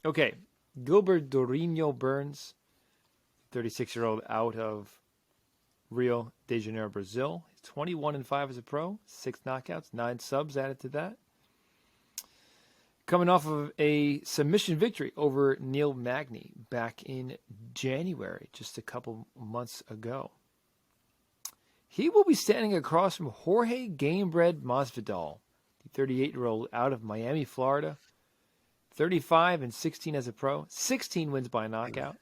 Okay, Gilbert Dorino Burns, 36-year-old out of Rio de Janeiro, Brazil. He's 21-5 as a pro, 6 knockouts, 9 subs added to that. Coming off of a submission victory over Neil Magny back in January, just a couple months ago. He will be standing across from Jorge Gamebred Masvidal, the 38-year-old out of Miami, Florida. 35-16 as a pro, 16 wins by knockout.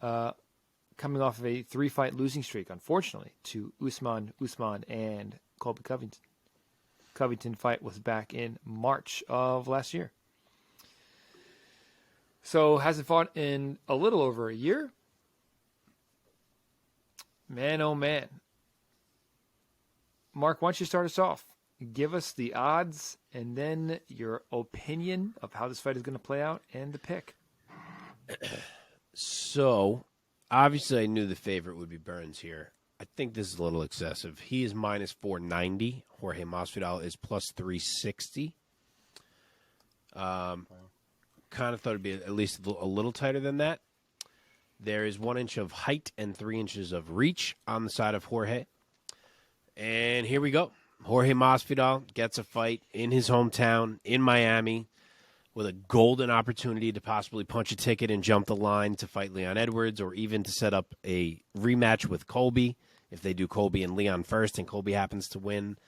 Coming off of a 3-fight losing streak, unfortunately, to Usman, and Colby Covington. Covington fight was back in March of last year. So hasn't fought in a little over a year. Man, oh man. Mark, why don't you start us off? Give us the odds and then your opinion of how this fight is going to play out and the pick. So, obviously, I knew the favorite would be Burns here. I think this is a little excessive. He is minus 490. Jorge Masvidal is plus 360. Kind of thought it'd be at least a little tighter than that. There is 1 inch of height and 3 inches of reach on the side of Jorge. And here we go. Jorge Masvidal gets a fight in his hometown in Miami with a golden opportunity to possibly punch a ticket and jump the line to fight Leon Edwards, or even to set up a rematch with Colby if they do Colby and Leon first and Colby happens to win.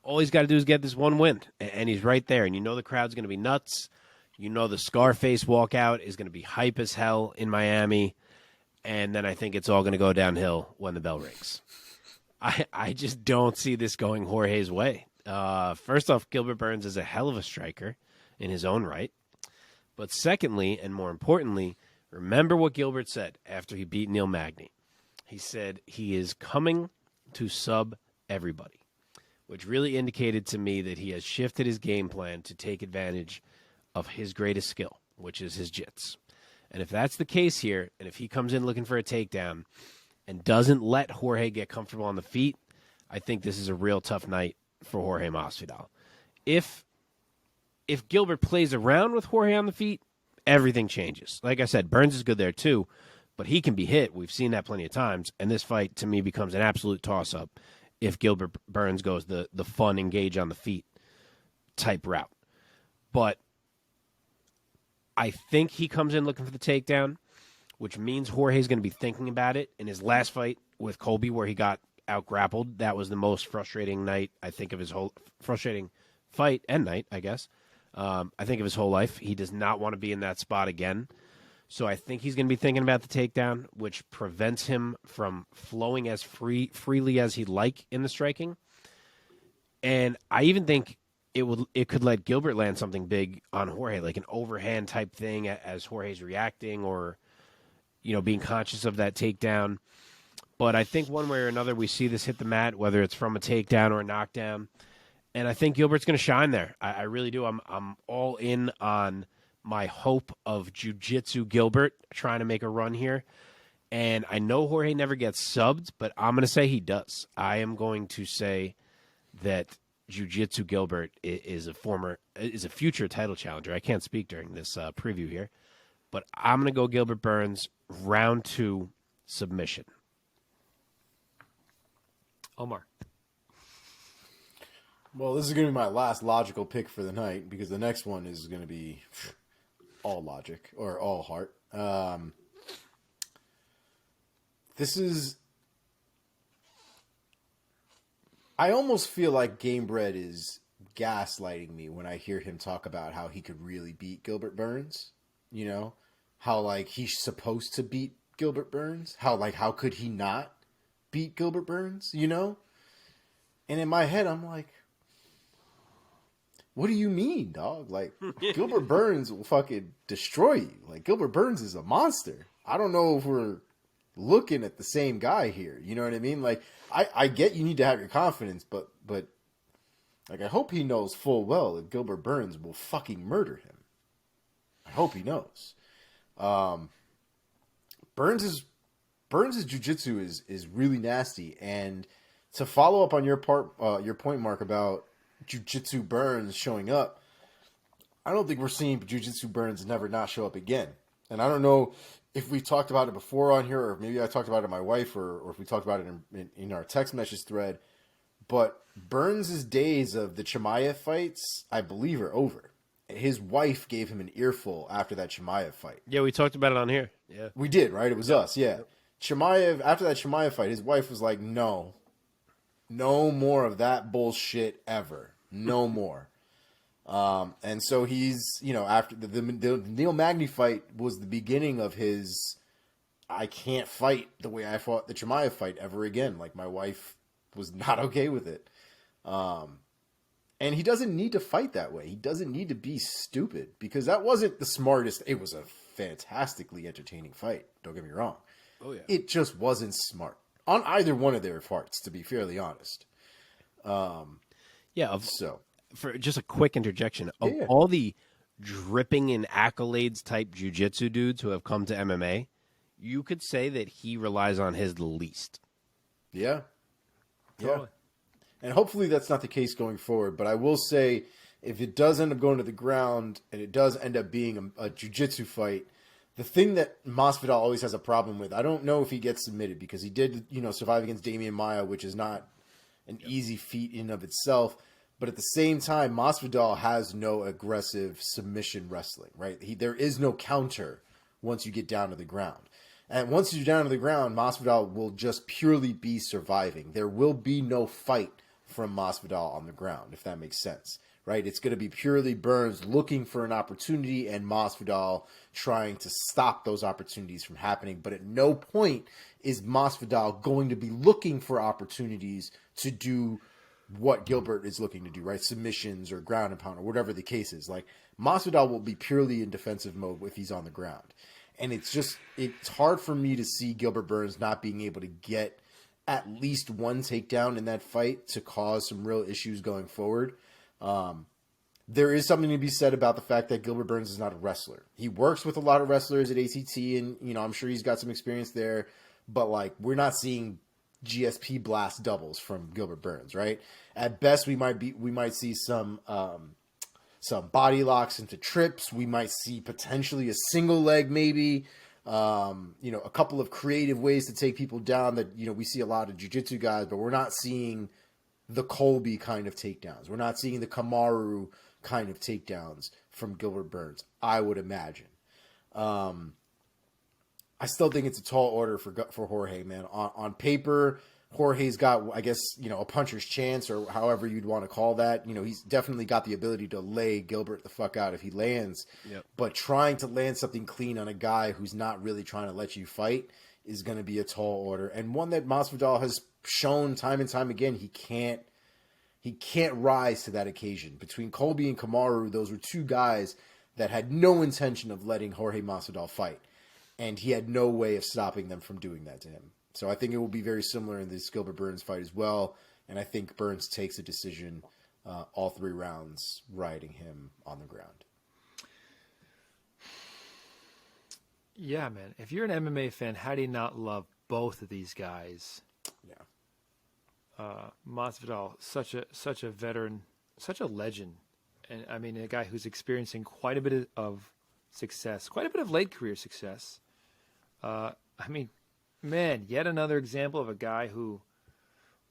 All he's got to do is get this one win, and he's right there. And you know the crowd's going to be nuts. You know the Scarface walkout is going to be hype as hell in Miami. And then I think it's all going to go downhill when the bell rings. I just don't see this going Jorge's way. First off, Gilbert Burns is a hell of a striker in his own right. But secondly, and more importantly, remember what Gilbert said after he beat Neil Magny. He said he is coming to sub everybody, which really indicated to me that he has shifted his game plan to take advantage of his greatest skill, which is his jits. And if that's the case here, and if he comes in looking for a takedown and doesn't let Jorge get comfortable on the feet, I think this is a real tough night for Jorge Masvidal. If Gilbert plays around with Jorge on the feet, everything changes. Like I said, Burns is good there too, but he can be hit. We've seen that plenty of times, and this fight to me becomes an absolute toss-up if Gilbert Burns goes the fun, engage on the feet type route. But I think he comes in looking for the takedown, which means Jorge's going to be thinking about it. In his last fight with Colby, where he got out-grappled, that was the most frustrating night, I think, of his whole frustrating fight and night, I guess. I think of his whole life. He does not want to be in that spot again. So I think he's going to be thinking about the takedown, which prevents him from flowing as freely as he'd like in the striking. And I even think it could let Gilbert land something big on Jorge, like an overhand type thing as Jorge's reacting, or being conscious of that takedown. But I think one way or another we see this hit the mat, whether it's from a takedown or a knockdown. And I think Gilbert's going to shine there. I really do. I'm all in on my hope of Jiu-Jitsu Gilbert trying to make a run here. And I know Jorge never gets subbed, but I'm going to say he does. I am going to say that Jiu-Jitsu Gilbert is a future title challenger. I can't speak during this preview here, but I'm going to go Gilbert Burns, round 2 submission. Omar. Well, this is going to be my last logical pick for the night, because the next one is going to be all logic or all heart. I almost feel like Gamebred is gaslighting me when I hear him talk about how he could really beat Gilbert Burns. How like he's supposed to beat Gilbert Burns. How could he not beat Gilbert Burns? And in my head, I'm like, what do you mean, dog? Like, Gilbert Burns will fucking destroy you. Like, Gilbert Burns is a monster. I don't know if we're looking at the same guy here. You know what I mean? Like, I get you need to have your confidence, but like, I hope he knows full well that Gilbert Burns will fucking murder him. I hope he knows. Burns' jiu-jitsu is really nasty, and to follow up on your point, Mark, about Jiu-Jitsu Burns showing up, I don't think we're seeing Jiu-Jitsu Burns never not show up again. And I don't know if we talked about it before on here, or maybe I talked about it to my wife, or if we talked about it in our text message thread. But Burns' days of the Chimaev fights, I believe, are over. His wife gave him an earful after that Chimaev fight. Yeah, we talked about it on here. Yeah. We did, right? It was us, yeah. Chimaev, after that Chimaev fight, his wife was like, no more of that bullshit ever. No more. And so he's, after the Neil Magny fight was the beginning of his, I can't fight the way I fought the Chimaev fight ever again. Like, my wife was not okay with it. And he doesn't need to fight that way. He doesn't need to be stupid, because that wasn't the smartest. It was a fantastically entertaining fight. Don't get me wrong. Oh, yeah. It just wasn't smart on either one of their parts, to be fairly honest. For just a quick interjection, of all the dripping in accolades type jiu-jitsu dudes who have come to MMA, you could say that he relies on his the least. Yeah. Totally. Yeah. And hopefully that's not the case going forward. But I will say, if it does end up going to the ground and it does end up being a jiu-jitsu fight, the thing that Masvidal always has a problem with, I don't know if he gets submitted, because he did, survive against Damian Maia, which is not an easy feat in and of itself. But at the same time, Masvidal has no aggressive submission wrestling, right? There is no counter once you get down to the ground. And once you're down to the ground, Masvidal will just purely be surviving. There will be no fight from Masvidal on the ground, if that makes sense, right? It's going to be purely Burns looking for an opportunity and Masvidal trying to stop those opportunities from happening. But at no point is Masvidal going to be looking for opportunities to do what Gilbert is looking to do, right? Submissions or ground and pound or whatever the case is. Like, Masvidal will be purely in defensive mode if he's on the ground. And it's hard for me to see Gilbert Burns not being able to get at least one takedown in that fight to cause some real issues going forward. There is something to be said about the fact that Gilbert Burns is not a wrestler. He works with a lot of wrestlers at ACT, and, I'm sure he's got some experience there. But, like, we're not seeing GSP blast doubles from Gilbert Burns, right? At best, we might see some body locks into trips. We might see potentially a single leg, maybe. A couple of creative ways to take people down that, we see a lot of jiu-jitsu guys, but we're not seeing the Colby kind of takedowns. We're not seeing the Kamaru kind of takedowns from Gilbert Burns, I would imagine. I still think it's a tall order for Jorge, man. On paper, Jorge's got, I guess, a puncher's chance, or however you'd want to call that. He's definitely got the ability to lay Gilbert the fuck out if he lands. Yep. But trying to land something clean on a guy who's not really trying to let you fight is going to be a tall order, and one that Masvidal has shown time and time again he can't rise to that occasion. Between Colby and Kamaru, those were two guys that had no intention of letting Jorge Masvidal fight, and he had no way of stopping them from doing that to him. So I think it will be very similar in this Gilbert Burns fight as well. And I think Burns takes a decision all 3 rounds, riding him on the ground. Yeah, man. If you're an MMA fan, how do you not love both of these guys? Yeah. Masvidal, such a veteran, such a legend. And I mean, a guy who's experiencing quite a bit of success, quite a bit of late career success. Man, yet another example of a guy who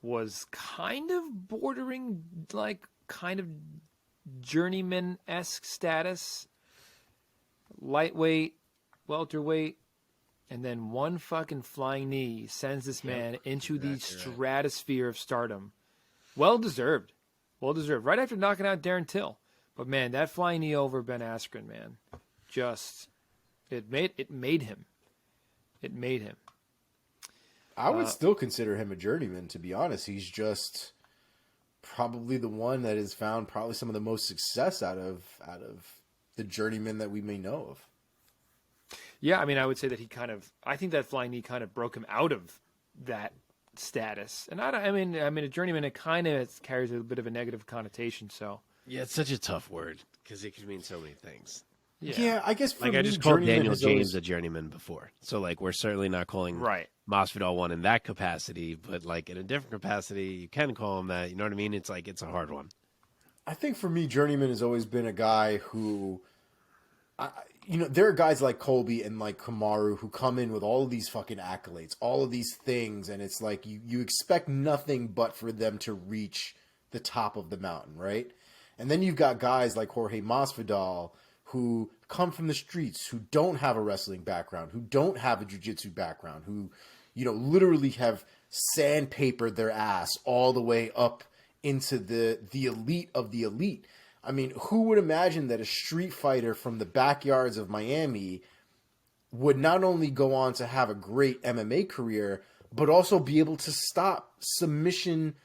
was kind of bordering, like, kind of journeyman-esque status. Lightweight, welterweight, and then one fucking flying knee sends this man into the stratosphere of stardom. Well deserved. Right after knocking out Darren Till. But, man, that flying knee over Ben Askren, man, it made him. It made him. I would still consider him a journeyman, to be honest. He's just probably the one that has found probably some of the most success out of the journeymen that we may know of. Yeah, I mean, I would say that I think that flying knee kind of broke him out of that status. And I mean, a journeyman, it kind of carries a bit of a negative connotation. So yeah, it's such a tough word because it can mean so many things. Yeah, I guess for like me, I just called journeyman Daniel has James always... a journeyman before, so like we're certainly not calling right. Masvidal one in that capacity, but like in a different capacity, you can call him that. You know what I mean? It's like it's a hard one. I think for me, Journeyman has always been a guy who, there are guys like Colby and like Kamaru who come in with all of these fucking accolades, all of these things, and it's like you expect nothing but for them to reach the top of the mountain, right? And then you've got guys like Jorge Masvidal who come from the streets, who don't have a wrestling background, who don't have a jiu-jitsu background, who, literally have sandpapered their ass all the way up into the elite of the elite. I mean, who would imagine that a street fighter from the backyards of Miami would not only go on to have a great MMA career, but also be able to stop submission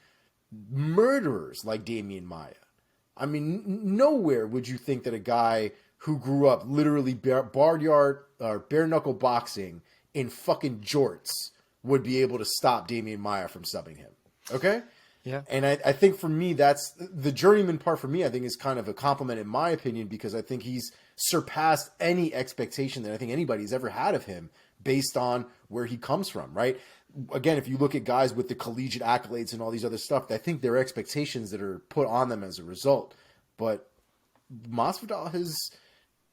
murderers like Damian Maia? I mean, nowhere would you think that a guy who grew up literally barnyard or bare knuckle boxing in fucking jorts would be able to stop Damian Maia from subbing him. Okay? Yeah. And I think for me, that's the Journeyman part for me, I think is kind of a compliment in my opinion, because I think he's surpassed any expectation that I think anybody's ever had of him based on where he comes from, right? Again, if you look at guys with the collegiate accolades and all these other stuff, I think there are expectations that are put on them as a result. But Masvidal has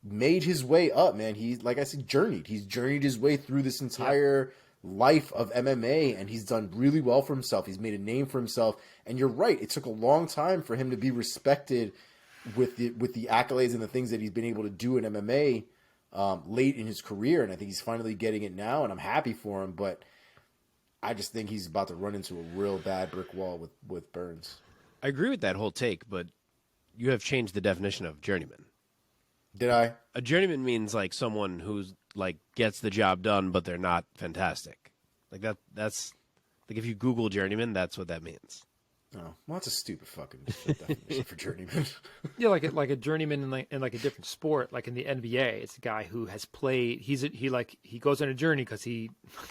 made his way up, man. He's, like I said, journeyed. He's journeyed his way through this entire life of MMA, and he's done really well for himself. He's made a name for himself. And you're right, it took a long time for him to be respected with the accolades and the things that he's been able to do in MMA late in his career. And I think he's finally getting it now, and I'm happy for him. But I just think he's about to run into a real bad brick wall with Burns. I agree with that whole take, but you have changed the definition of journeyman. Did I? A journeyman means like someone who's like gets the job done, but they're not fantastic. Like that's like if you Google journeyman, that's what that means. Oh, well, that's a stupid fucking definition for journeyman. Yeah, like a journeyman in like a different sport, like in the NBA, it's a guy who has played. He goes on a journey because he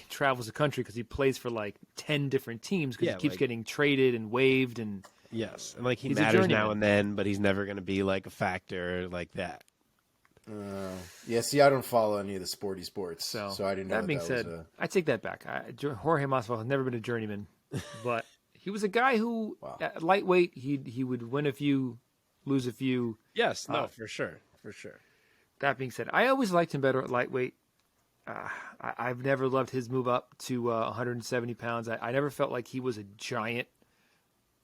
travels the country because he plays for like 10 different teams because he keeps getting traded and waived and. Yes, and like he He's a matters journeyman. now and then, but he's never going to be like a factor like that. Yeah, see, I don't follow any of the sporty sports, so I didn't know that being said, I take that back. Jorge Masvidal has never been a journeyman, but he was a guy who, at lightweight, he would win a few, lose a few. Yes, no, for sure. That being said, I always liked him better at lightweight. I've never loved his move up to 170 pounds. I never felt like he was a giant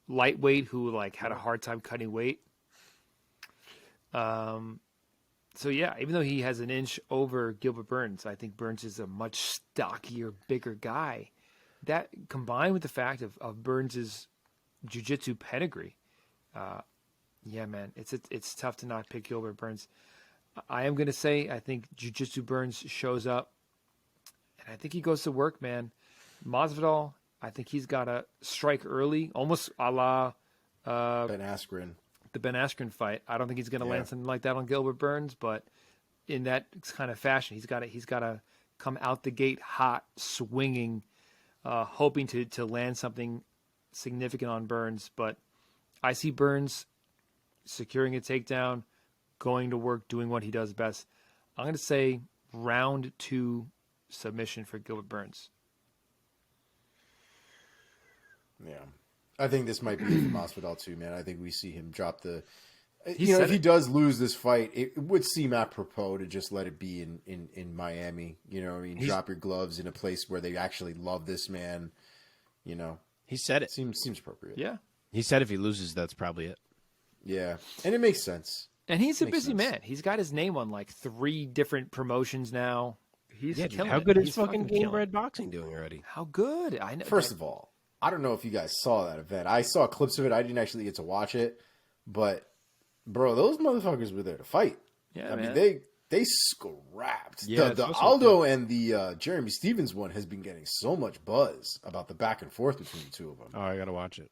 lightweight who like had a hard time cutting weight. So yeah, even though he has an inch over Gilbert Burns, I think Burns is a much stockier, bigger guy. That combined with the fact of Burns's jiu-jitsu pedigree, yeah, man, it's tough to not pick Gilbert Burns. I am gonna say I think jiu-jitsu Burns shows up, and I think he goes to work, man. Masvidal, I think he's got to strike early, almost a la Ben Askren. The Ben Askren fight. I don't think he's going to land something like that on Gilbert Burns, but in that kind of fashion, he's got to come out the gate hot, swinging, hoping to land something significant on Burns. But I see Burns securing a takedown, going to work, doing what he does best. I'm going to say round 2 submission for Gilbert Burns. Yeah. I think this might be it for Masvidal too, man. I think we see him drop the... if he does lose this fight, it would seem apropos to just let it be in Miami. You know what I mean? Drop your gloves in a place where they actually love this man. You know? He said it. Seems appropriate. Yeah. He said if he loses, that's probably it. Yeah. And it makes sense. And he's a busy man. He's got his name on like 3 different promotions now. He's killing how it. good is He's fucking killing Gamebred it. Boxing doing already? How good? I know. First of all, I don't know if you guys saw that event. I saw clips of it. I didn't actually get to watch it. But, bro, those motherfuckers were there to fight. Yeah, I man. mean, they scrapped. Yeah, the Aldo and the Jeremy Stevens one has been getting so much buzz about the back and forth between the two of them. Oh, I got to watch it.